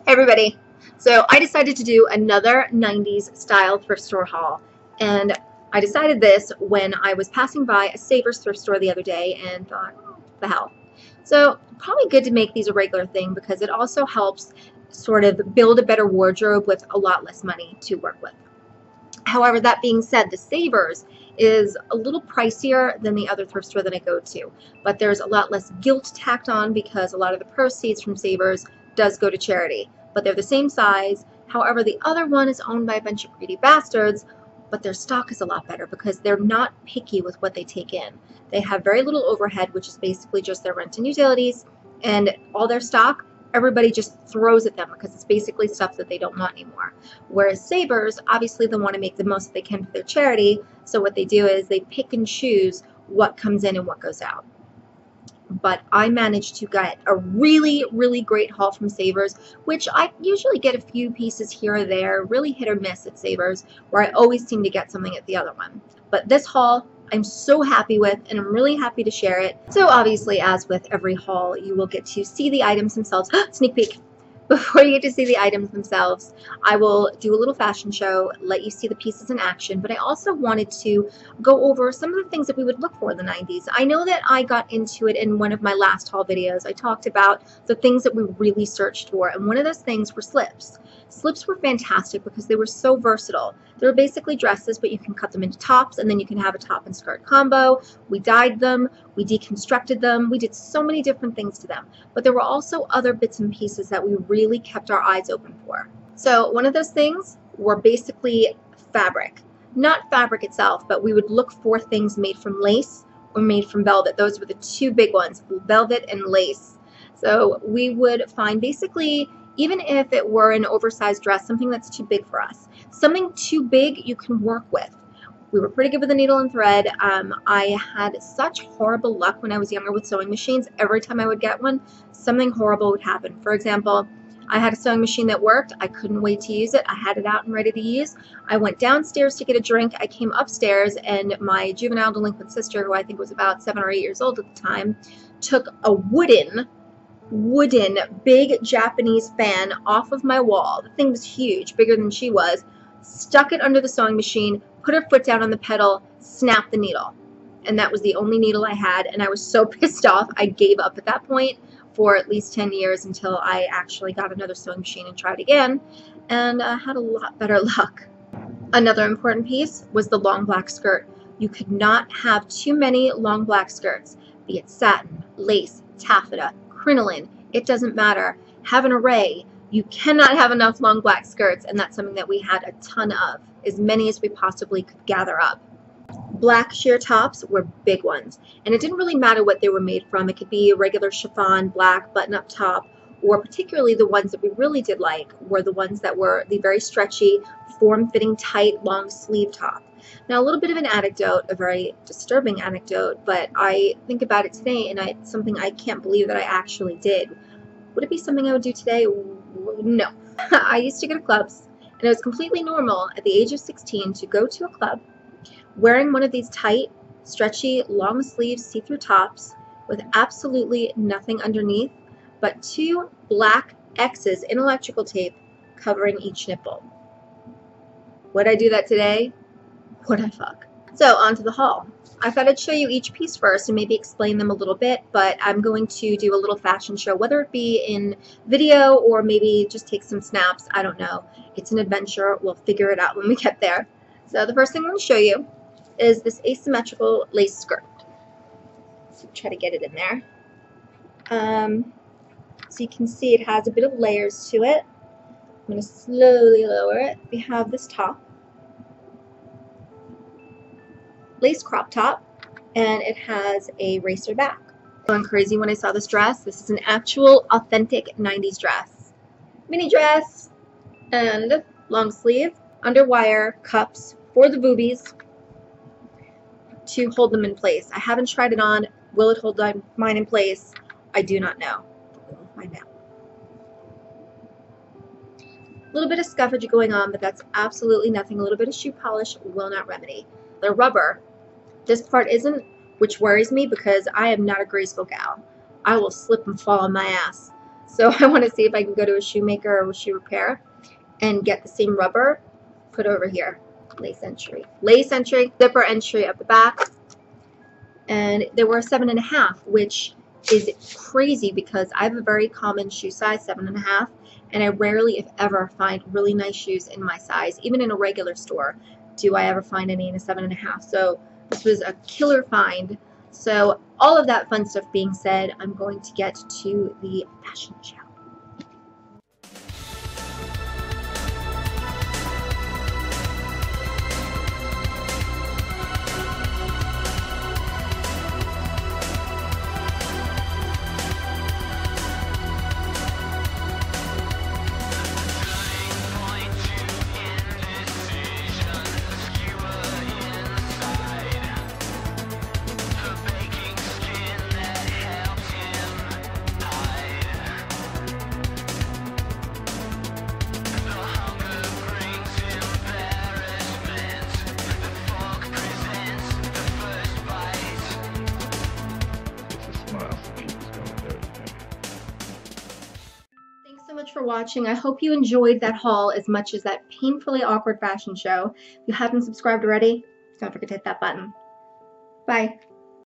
Hey everybody. So I decided to do another 90s style thrift store haul, and I decided this when I was passing by a Savers thrift store the other day and thought, oh, the hell. So probably good to make these a regular thing because it also helps sort of build a better wardrobe with a lot less money to work with. However, that being said, the Savers is a little pricier than the other thrift store that I go to, but there's a lot less guilt tacked on because a lot of the proceeds from Savers does go to charity, but they're the same size. However, the other one is owned by a bunch of greedy bastards, but their stock is a lot better because they're not picky with what they take in. They have very little overhead, which is basically just their rent and utilities, and all their stock everybody just throws at them because it's basically stuff that they don't want anymore. Whereas Savers, obviously they want to make the most they can for their charity, so what they do is they pick and choose what comes in and what goes out. But I managed to get a really great haul from Savers, which I usually get a few pieces here or there, really hit or miss at Savers, where I always seem to get something at the other one. But this haul I'm so happy with, and I'm really happy to share it. So obviously, as with every haul, you will get to see the items themselves. Sneak peek! Before you get to see the items themselves, I will do a little fashion show, let you see the pieces in action, but I also wanted to go over some of the things that we would look for in the 90s. I know that I got into it in one of my last haul videos. I talked about the things that we really searched for, and one of those things were slips. Slips were fantastic because they were so versatile. They were basically dresses, but you can cut them into tops, and then you can have a top and skirt combo. We dyed them, we deconstructed them, we did so many different things to them. But there were also other bits and pieces that we really kept our eyes open for. So one of those things were basically fabric. Not fabric itself, but we would look for things made from lace or made from velvet. Those were the two big ones, velvet and lace. So we would find basically, even if it were an oversized dress, something that's too big for us. Something too big you can work with. We were pretty good with the needle and thread. I had such horrible luck when I was younger with sewing machines. Every time I would get one, something horrible would happen. For example, I had a sewing machine that worked. I couldn't wait to use it. I had it out and ready to use. I went downstairs to get a drink. I came upstairs, and my juvenile delinquent sister, who I think was about 7 or 8 years old at the time, took a wooden big Japanese fan off of my wall. The thing was huge, bigger than she was. Stuck it under the sewing machine, put her foot down on the pedal, snapped the needle. And that was the only needle I had, and I was so pissed off I gave up at that point for at least 10 years until I actually got another sewing machine and tried again, and had a lot better luck. Another important piece was the long black skirt. You could not have too many long black skirts, be it satin, lace, taffeta, crinoline, it doesn't matter. Have an array. You cannot have enough long black skirts, and that's something that we had a ton of, as many as we possibly could gather up. Black sheer tops were big ones, and it didn't really matter what they were made from. It could be a regular chiffon, black button-up top, or particularly the ones that we really did like were the ones that were the very stretchy, form-fitting, tight, long sleeve top. Now, a little bit of an anecdote, a very disturbing anecdote, but I think about it today, and it's something I can't believe that I actually did. Would it be something I would do today? No. I used to go to clubs, and it was completely normal at the age of 16 to go to a club wearing one of these tight, stretchy, long sleeve see-through tops with absolutely nothing underneath but 2 black X's in electrical tape covering each nipple. Would I do that today? Would I fuck? So on to the haul. I thought I'd show you each piece first and maybe explain them a little bit, but I'm going to do a little fashion show, whether it be in video or maybe just take some snaps. I don't know. It's an adventure. We'll figure it out when we get there. So the first thing I'm going to show you is this asymmetrical lace skirt. So try to get it in there. So you can see it has a bit of layers to it. I'm going to slowly lower it. We have this top. Lace crop top, and it has a racer back. Going crazy when I saw this dress. This is an actual authentic 90s dress. Mini dress and long sleeve, underwire cups for the boobies to hold them in place. I haven't tried it on. Will it hold mine in place? I do not know. We'll find out. A little bit of scuffage going on, but that's absolutely nothing. A little bit of shoe polish will not remedy. The rubber, this part isn't, which worries me because I am not a graceful gal. I will slip and fall on my ass. So I want to see if I can go to a shoemaker or a shoe repair and get the same rubber put over here. Lace entry, zipper entry at the back. And they were 7.5, which is crazy because I have a very common shoe size, 7.5, and I rarely, if ever, find really nice shoes in my size. Even in a regular store, do I ever find any in a 7.5? So this was a killer find. So all of that fun stuff being said, I'm going to get to the fashion show. So much for watching. I hope you enjoyed that haul as much as that painfully awkward fashion show. If you haven't subscribed already, don't forget to hit that button. Bye.